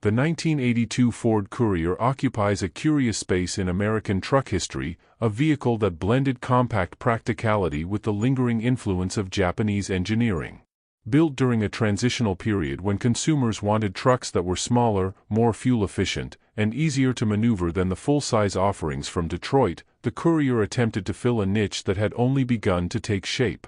The 1982 Ford Courier occupies a curious space in American truck history, a vehicle that blended compact practicality with the lingering influence of Japanese engineering. Built during a transitional period when consumers wanted trucks that were smaller, more fuel-efficient, and easier to maneuver than the full-size offerings from Detroit, the Courier attempted to fill a niche that had only begun to take shape.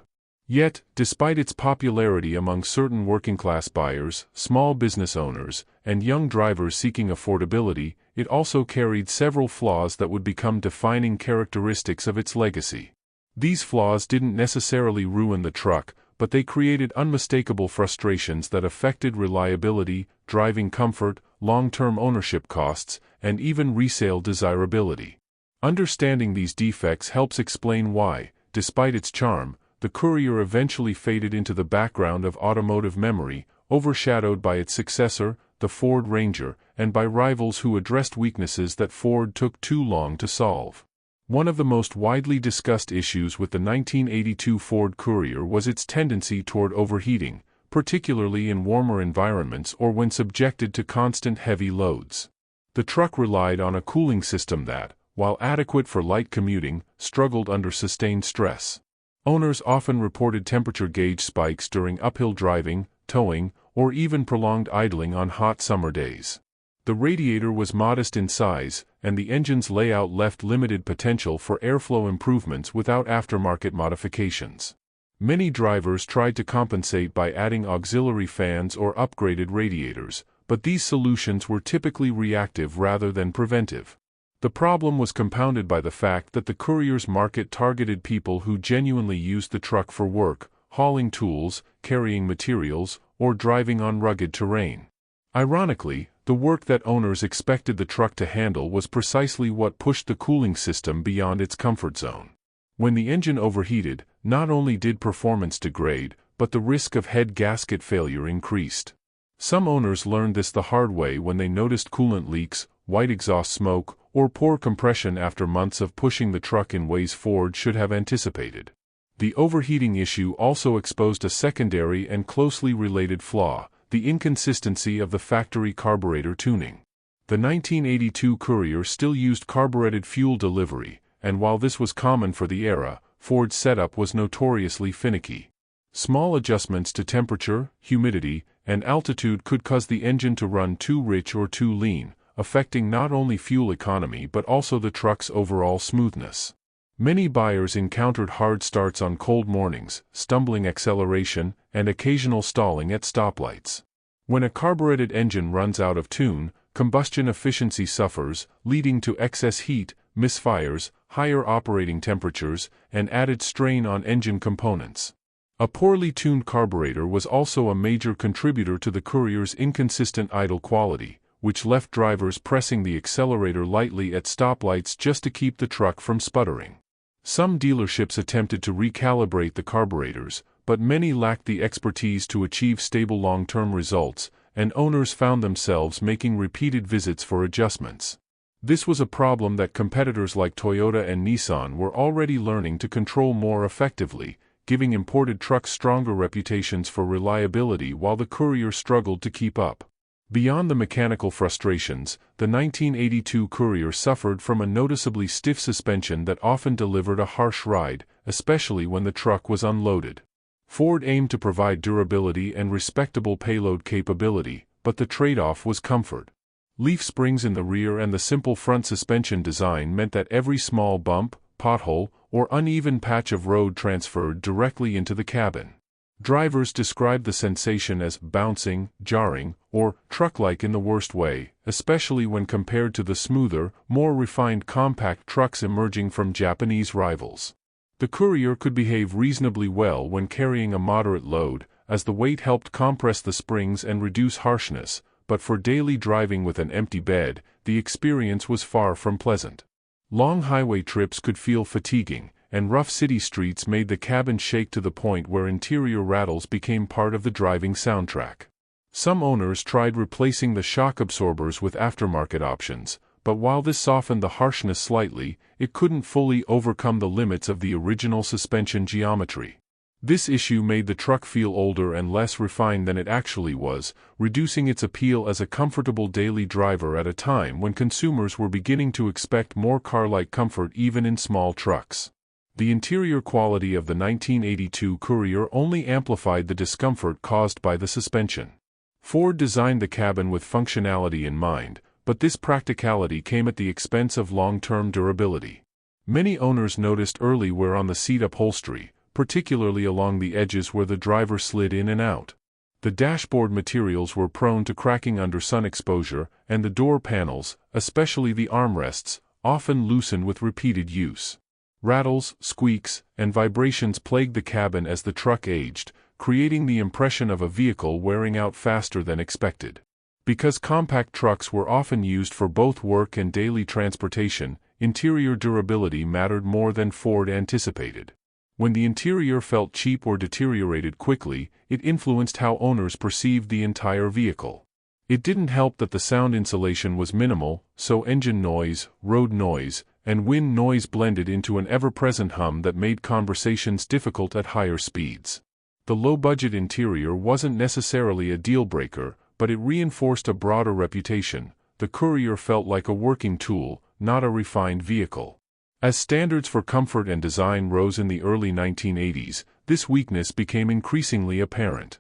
Yet, despite its popularity among certain working-class buyers, small business owners, and young drivers seeking affordability, it also carried several flaws that would become defining characteristics of its legacy. These flaws didn't necessarily ruin the truck, but they created unmistakable frustrations that affected reliability, driving comfort, long-term ownership costs, and even resale desirability. Understanding these defects helps explain why, despite its charm, the Courier eventually faded into the background of automotive memory, overshadowed by its successor, the Ford Ranger, and by rivals who addressed weaknesses that Ford took too long to solve. One of the most widely discussed issues with the 1982 Ford Courier was its tendency toward overheating, particularly in warmer environments or when subjected to constant heavy loads. The truck relied on a cooling system that, while adequate for light commuting, struggled under sustained stress. Owners often reported temperature gauge spikes during uphill driving, towing, or even prolonged idling on hot summer days. The radiator was modest in size, and the engine's layout left limited potential for airflow improvements without aftermarket modifications. Many drivers tried to compensate by adding auxiliary fans or upgraded radiators, but these solutions were typically reactive rather than preventive. The problem was compounded by the fact that the Courier's market targeted people who genuinely used the truck for work, hauling tools, carrying materials, or driving on rugged terrain. Ironically, the work that owners expected the truck to handle was precisely what pushed the cooling system beyond its comfort zone. When the engine overheated, not only did performance degrade, but the risk of head gasket failure increased. Some owners learned this the hard way when they noticed coolant leaks, white exhaust smoke, or poor compression after months of pushing the truck in ways Ford should have anticipated. The overheating issue also exposed a secondary and closely related flaw: the inconsistency of the factory carburetor tuning. The 1982 Courier still used carbureted fuel delivery, and while this was common for the era, Ford's setup was notoriously finicky. Small adjustments to temperature, humidity, and altitude could cause the engine to run too rich or too lean, affecting not only fuel economy but also the truck's overall smoothness. Many buyers encountered hard starts on cold mornings, stumbling acceleration, and occasional stalling at stoplights. When a carbureted engine runs out of tune, combustion efficiency suffers, leading to excess heat, misfires, higher operating temperatures, and added strain on engine components. A poorly tuned carburetor was also a major contributor to the Courier's inconsistent idle quality, which left drivers pressing the accelerator lightly at stoplights just to keep the truck from sputtering. Some dealerships attempted to recalibrate the carburetors, but many lacked the expertise to achieve stable long-term results, and owners found themselves making repeated visits for adjustments. This was a problem that competitors like Toyota and Nissan were already learning to control more effectively, giving imported trucks stronger reputations for reliability while the Courier struggled to keep up. Beyond the mechanical frustrations, the 1982 Courier suffered from a noticeably stiff suspension that often delivered a harsh ride, especially when the truck was unloaded. Ford aimed to provide durability and respectable payload capability, but the trade-off was comfort. Leaf springs in the rear and the simple front suspension design meant that every small bump, pothole, or uneven patch of road transferred directly into the cabin. Drivers described the sensation as bouncing, jarring, or truck-like in the worst way, especially when compared to the smoother, more refined compact trucks emerging from Japanese rivals. The Courier could behave reasonably well when carrying a moderate load, as the weight helped compress the springs and reduce harshness, but for daily driving with an empty bed, the experience was far from pleasant. Long highway trips could feel fatiguing, and rough city streets made the cabin shake to the point where interior rattles became part of the driving soundtrack. Some owners tried replacing the shock absorbers with aftermarket options, but while this softened the harshness slightly, it couldn't fully overcome the limits of the original suspension geometry. This issue made the truck feel older and less refined than it actually was, reducing its appeal as a comfortable daily driver at a time when consumers were beginning to expect more car-like comfort even in small trucks. The interior quality of the 1982 Courier only amplified the discomfort caused by the suspension. Ford designed the cabin with functionality in mind, but this practicality came at the expense of long-term durability. Many owners noticed early wear on the seat upholstery, particularly along the edges where the driver slid in and out. The dashboard materials were prone to cracking under sun exposure, and the door panels, especially the armrests, often loosened with repeated use. Rattles, squeaks, and vibrations plagued the cabin as the truck aged, creating the impression of a vehicle wearing out faster than expected. Because compact trucks were often used for both work and daily transportation, interior durability mattered more than Ford anticipated. When the interior felt cheap or deteriorated quickly, it influenced how owners perceived the entire vehicle. It didn't help that the sound insulation was minimal, so engine noise, road noise, and wind noise blended into an ever-present hum that made conversations difficult at higher speeds. The low-budget interior wasn't necessarily a deal-breaker, but it reinforced a broader reputation. The Courier felt like a working tool, not a refined vehicle. As standards for comfort and design rose in the early 1980s, this weakness became increasingly apparent.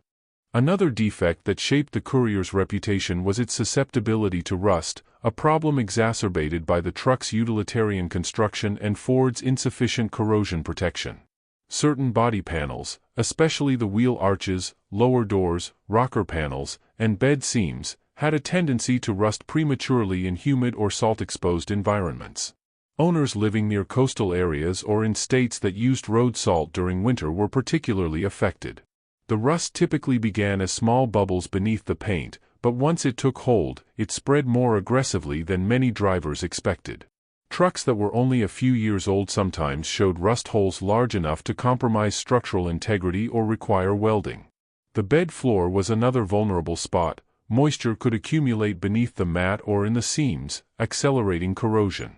Another defect that shaped the Courier's reputation was its susceptibility to rust, a problem exacerbated by the truck's utilitarian construction and Ford's insufficient corrosion protection. Certain body panels, especially the wheel arches, lower doors, rocker panels, and bed seams, had a tendency to rust prematurely in humid or salt-exposed environments. Owners living near coastal areas or in states that used road salt during winter were particularly affected. The rust typically began as small bubbles beneath the paint, but once it took hold, it spread more aggressively than many drivers expected. Trucks that were only a few years old sometimes showed rust holes large enough to compromise structural integrity or require welding. The bed floor was another vulnerable spot. Moisture could accumulate beneath the mat or in the seams, accelerating corrosion.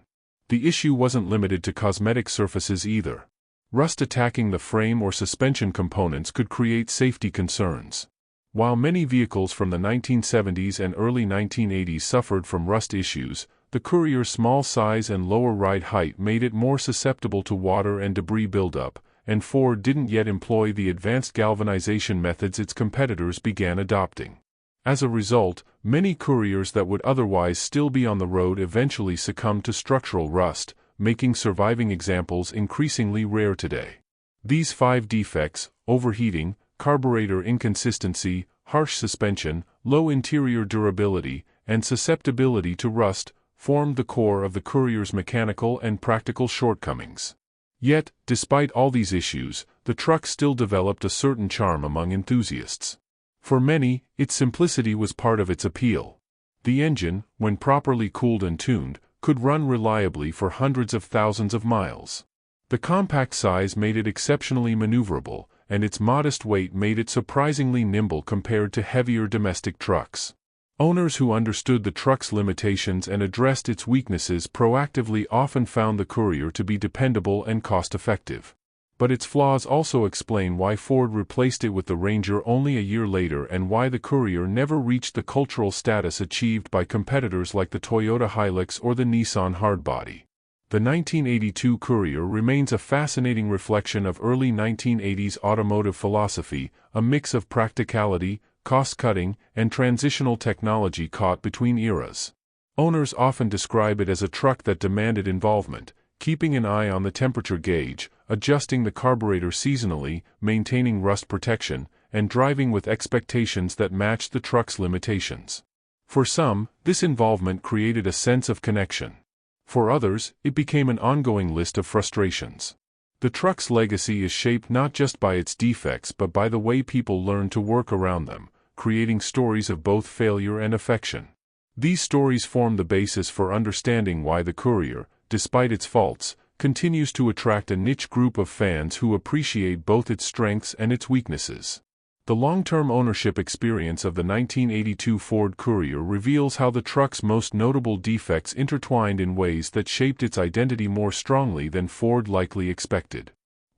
The issue wasn't limited to cosmetic surfaces either. Rust attacking the frame or suspension components could create safety concerns. While many vehicles from the 1970s and early 1980s suffered from rust issues, the Courier's small size and lower ride height made it more susceptible to water and debris buildup, and Ford didn't yet employ the advanced galvanization methods its competitors began adopting. As a result, many Couriers that would otherwise still be on the road eventually succumbed to structural rust, making surviving examples increasingly rare today. These 5 defects, overheating, carburetor inconsistency, harsh suspension, low interior durability, and susceptibility to rust, formed the core of the Courier's mechanical and practical shortcomings. Yet, despite all these issues, the truck still developed a certain charm among enthusiasts. For many, its simplicity was part of its appeal. The engine, when properly cooled and tuned, could run reliably for hundreds of thousands of miles. The compact size made it exceptionally maneuverable, and its modest weight made it surprisingly nimble compared to heavier domestic trucks. Owners who understood the truck's limitations and addressed its weaknesses proactively often found the Courier to be dependable and cost-effective. But its flaws also explain why Ford replaced it with the Ranger only a year later and why the Courier never reached the cultural status achieved by competitors like the Toyota Hilux or the Nissan Hardbody. The 1982 Courier remains a fascinating reflection of early 1980s automotive philosophy, a mix of practicality, cost-cutting, and transitional technology caught between eras. Owners often describe it as a truck that demanded involvement, keeping an eye on the temperature gauge, adjusting the carburetor seasonally, maintaining rust protection, and driving with expectations that matched the truck's limitations. For some, this involvement created a sense of connection. For others, it became an ongoing list of frustrations. The truck's legacy is shaped not just by its defects but by the way people learn to work around them, creating stories of both failure and affection. These stories form the basis for understanding why the Courier, despite its faults, continues to attract a niche group of fans who appreciate both its strengths and its weaknesses. The long-term ownership experience of the 1982 Ford Courier reveals how the truck's most notable defects intertwined in ways that shaped its identity more strongly than Ford likely expected.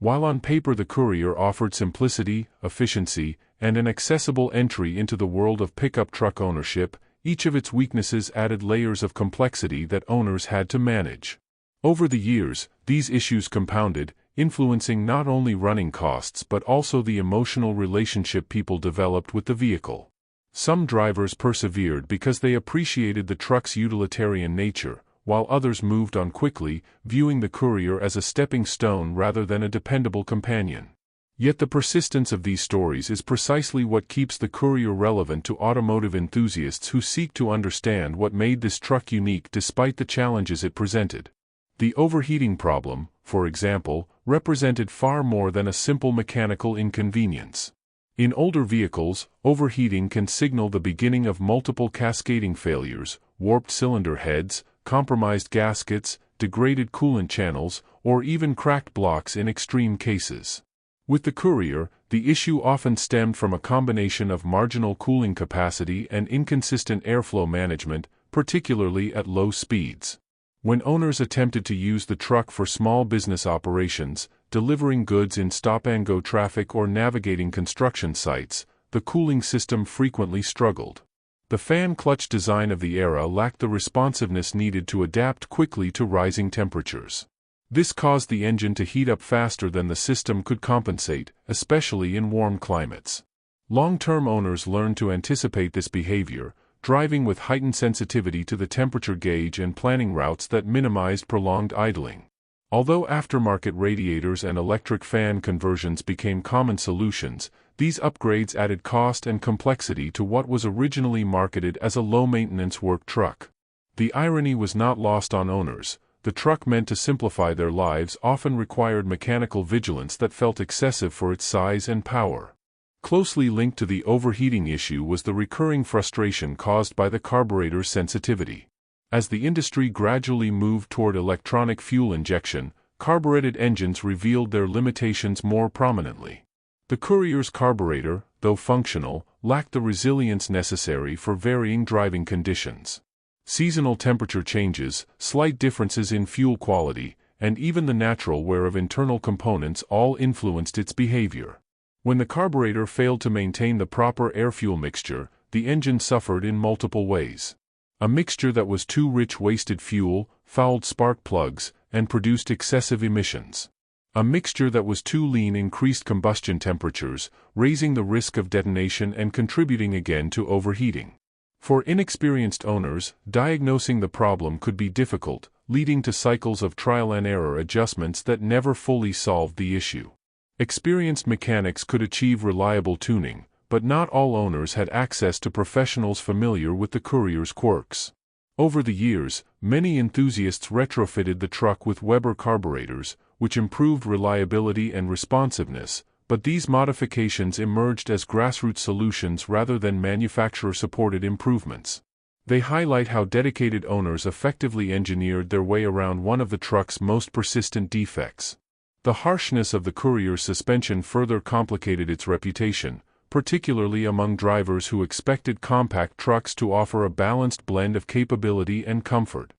While on paper the Courier offered simplicity, efficiency, and an accessible entry into the world of pickup truck ownership, each of its weaknesses added layers of complexity that owners had to manage. Over the years, these issues compounded, influencing not only running costs but also the emotional relationship people developed with the vehicle. Some drivers persevered because they appreciated the truck's utilitarian nature, while others moved on quickly, viewing the Courier as a stepping stone rather than a dependable companion. Yet the persistence of these stories is precisely what keeps the Courier relevant to automotive enthusiasts who seek to understand what made this truck unique despite the challenges it presented. The overheating problem, for example, represented far more than a simple mechanical inconvenience. In older vehicles, overheating can signal the beginning of multiple cascading failures, warped cylinder heads, compromised gaskets, degraded coolant channels, or even cracked blocks in extreme cases. With the Courier, the issue often stemmed from a combination of marginal cooling capacity and inconsistent airflow management, particularly at low speeds. When owners attempted to use the truck for small business operations, delivering goods in stop-and-go traffic or navigating construction sites, the cooling system frequently struggled. The fan clutch design of the era lacked the responsiveness needed to adapt quickly to rising temperatures. This caused the engine to heat up faster than the system could compensate, especially in warm climates. Long-term owners learned to anticipate this behavior, driving with heightened sensitivity to the temperature gauge and planning routes that minimized prolonged idling. Although aftermarket radiators and electric fan conversions became common solutions, these upgrades added cost and complexity to what was originally marketed as a low-maintenance work truck. The irony was not lost on owners. The truck meant to simplify their lives often required mechanical vigilance that felt excessive for its size and power. Closely linked to the overheating issue was the recurring frustration caused by the carburetor's sensitivity. As the industry gradually moved toward electronic fuel injection, carbureted engines revealed their limitations more prominently. The Courier's carburetor, though functional, lacked the resilience necessary for varying driving conditions. Seasonal temperature changes, slight differences in fuel quality, and even the natural wear of internal components all influenced its behavior. When the carburetor failed to maintain the proper air-fuel mixture, the engine suffered in multiple ways. A mixture that was too rich wasted fuel, fouled spark plugs, and produced excessive emissions. A mixture that was too lean increased combustion temperatures, raising the risk of detonation and contributing again to overheating. For inexperienced owners, diagnosing the problem could be difficult, leading to cycles of trial-and-error adjustments that never fully solved the issue. Experienced mechanics could achieve reliable tuning, but not all owners had access to professionals familiar with the Courier's quirks. Over the years, many enthusiasts retrofitted the truck with Weber carburetors, which improved reliability and responsiveness, but these modifications emerged as grassroots solutions rather than manufacturer-supported improvements. They highlight how dedicated owners effectively engineered their way around one of the truck's most persistent defects. The harshness of the Courier's suspension further complicated its reputation, particularly among drivers who expected compact trucks to offer a balanced blend of capability and comfort.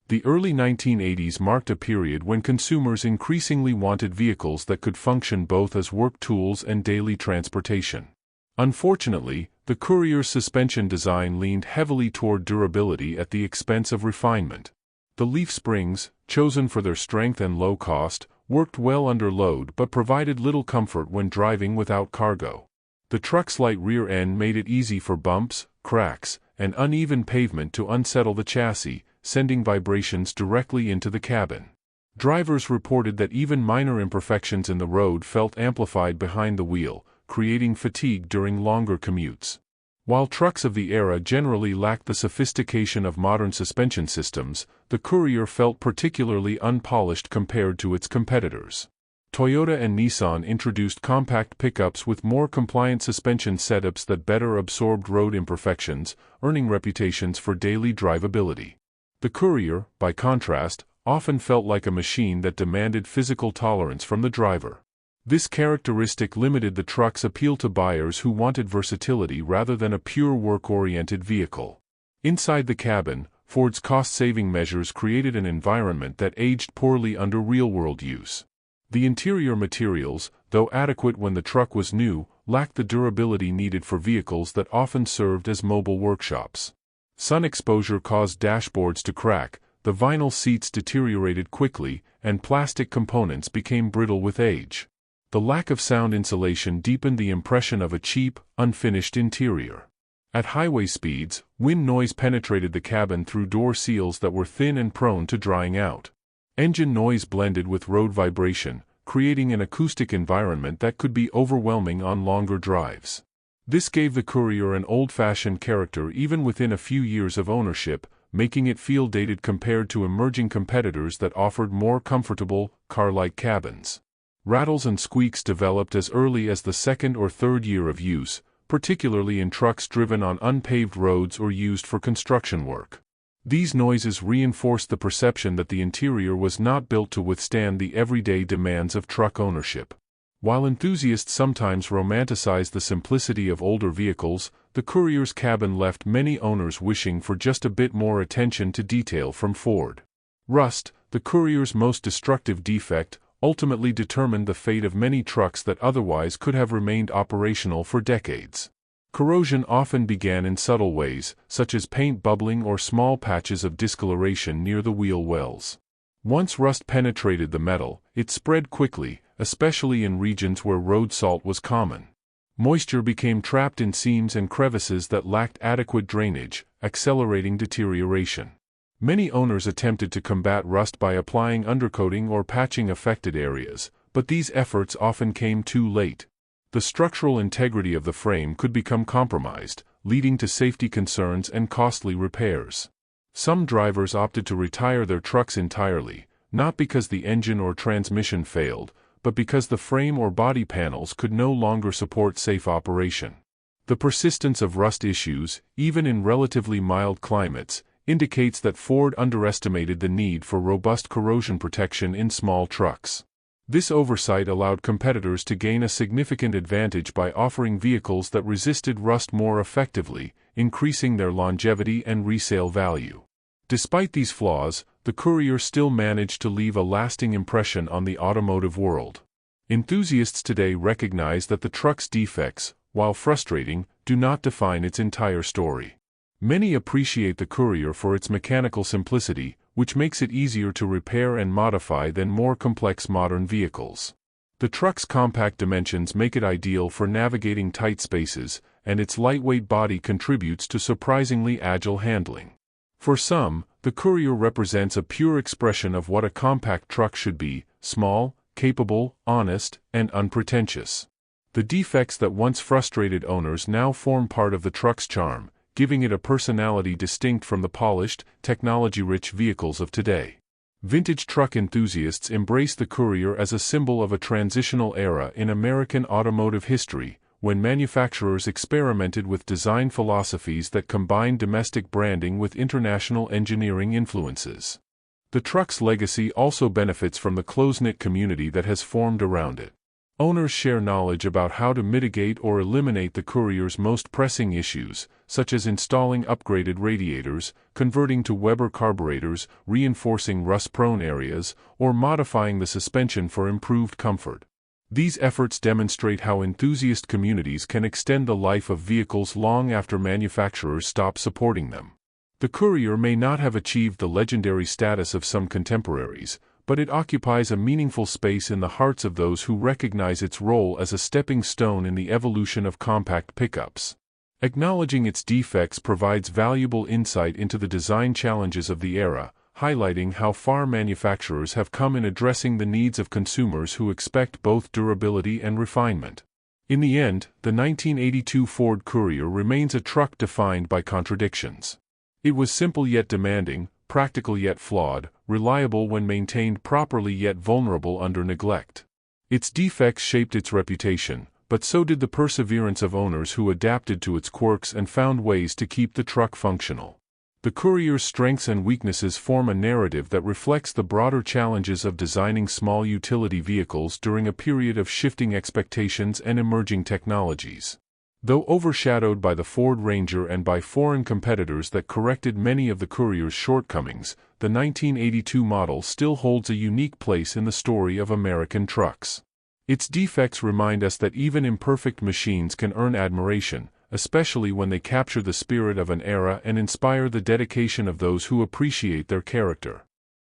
The early 1980s marked a period when consumers increasingly wanted vehicles that could function both as work tools and daily transportation. Unfortunately, the Courier's suspension design leaned heavily toward durability at the expense of refinement. The leaf springs, chosen for their strength and low cost, worked well under load but provided little comfort when driving without cargo. The truck's light rear end made it easy for bumps, cracks, and uneven pavement to unsettle the chassis, sending vibrations directly into the cabin. Drivers reported that even minor imperfections in the road felt amplified behind the wheel, creating fatigue during longer commutes. While trucks of the era generally lacked the sophistication of modern suspension systems, the Courier felt particularly unpolished compared to its competitors. Toyota and Nissan introduced compact pickups with more compliant suspension setups that better absorbed road imperfections, earning reputations for daily drivability. The Courier, by contrast, often felt like a machine that demanded physical tolerance from the driver. This characteristic limited the truck's appeal to buyers who wanted versatility rather than a pure work-oriented vehicle. Inside the cabin, Ford's cost-saving measures created an environment that aged poorly under real-world use. The interior materials, though adequate when the truck was new, lacked the durability needed for vehicles that often served as mobile workshops. Sun exposure caused dashboards to crack, the vinyl seats deteriorated quickly, and plastic components became brittle with age. The lack of sound insulation deepened the impression of a cheap, unfinished interior. At highway speeds, wind noise penetrated the cabin through door seals that were thin and prone to drying out. Engine noise blended with road vibration, creating an acoustic environment that could be overwhelming on longer drives. This gave the Courier an old-fashioned character even within a few years of ownership, making it feel dated compared to emerging competitors that offered more comfortable, car-like cabins. Rattles and squeaks developed as early as the second or third year of use, particularly in trucks driven on unpaved roads or used for construction work. These noises reinforced the perception that the interior was not built to withstand the everyday demands of truck ownership. While enthusiasts sometimes romanticize the simplicity of older vehicles, the Courier's cabin left many owners wishing for just a bit more attention to detail from Ford. Rust, the Courier's most destructive defect, ultimately determined the fate of many trucks that otherwise could have remained operational for decades. Corrosion often began in subtle ways, such as paint bubbling or small patches of discoloration near the wheel wells. Once rust penetrated the metal, it spread quickly, especially in regions where road salt was common. Moisture became trapped in seams and crevices that lacked adequate drainage, accelerating deterioration. Many owners attempted to combat rust by applying undercoating or patching affected areas, but these efforts often came too late. The structural integrity of the frame could become compromised, leading to safety concerns and costly repairs. Some drivers opted to retire their trucks entirely, not because the engine or transmission failed, but because the frame or body panels could no longer support safe operation. The persistence of rust issues, even in relatively mild climates, indicates that Ford underestimated the need for robust corrosion protection in small trucks. This oversight allowed competitors to gain a significant advantage by offering vehicles that resisted rust more effectively, increasing their longevity and resale value. Despite these flaws, the Courier still managed to leave a lasting impression on the automotive world. Enthusiasts today recognize that the truck's defects, while frustrating, do not define its entire story. Many appreciate the Courier for its mechanical simplicity, which makes it easier to repair and modify than more complex modern vehicles. The truck's compact dimensions make it ideal for navigating tight spaces, and its lightweight body contributes to surprisingly agile handling. For some, the Courier represents a pure expression of what a compact truck should be: small, capable, honest, and unpretentious. The defects that once frustrated owners now form part of the truck's charm, giving it a personality distinct from the polished, technology-rich vehicles of today. Vintage truck enthusiasts embrace the Courier as a symbol of a transitional era in American automotive history, when manufacturers experimented with design philosophies that combined domestic branding with international engineering influences. The truck's legacy also benefits from the close-knit community that has formed around it. Owners share knowledge about how to mitigate or eliminate the Courier's most pressing issues, such as installing upgraded radiators, converting to Weber carburetors, reinforcing rust-prone areas, or modifying the suspension for improved comfort. These efforts demonstrate how enthusiast communities can extend the life of vehicles long after manufacturers stop supporting them. The Courier may not have achieved the legendary status of some contemporaries, but it occupies a meaningful space in the hearts of those who recognize its role as a stepping stone in the evolution of compact pickups. Acknowledging its defects provides valuable insight into the design challenges of the era, highlighting how far manufacturers have come in addressing the needs of consumers who expect both durability and refinement. In the end, the 1982 Ford Courier remains a truck defined by contradictions. It was simple yet demanding, practical yet flawed, reliable when maintained properly yet vulnerable under neglect. Its defects shaped its reputation, but so did the perseverance of owners who adapted to its quirks and found ways to keep the truck functional. The Courier's strengths and weaknesses form a narrative that reflects the broader challenges of designing small utility vehicles during a period of shifting expectations and emerging technologies. Though overshadowed by the Ford Ranger and by foreign competitors that corrected many of the Courier's shortcomings, the 1982 model still holds a unique place in the story of American trucks. Its defects remind us that even imperfect machines can earn admiration, especially when they capture the spirit of an era and inspire the dedication of those who appreciate their character.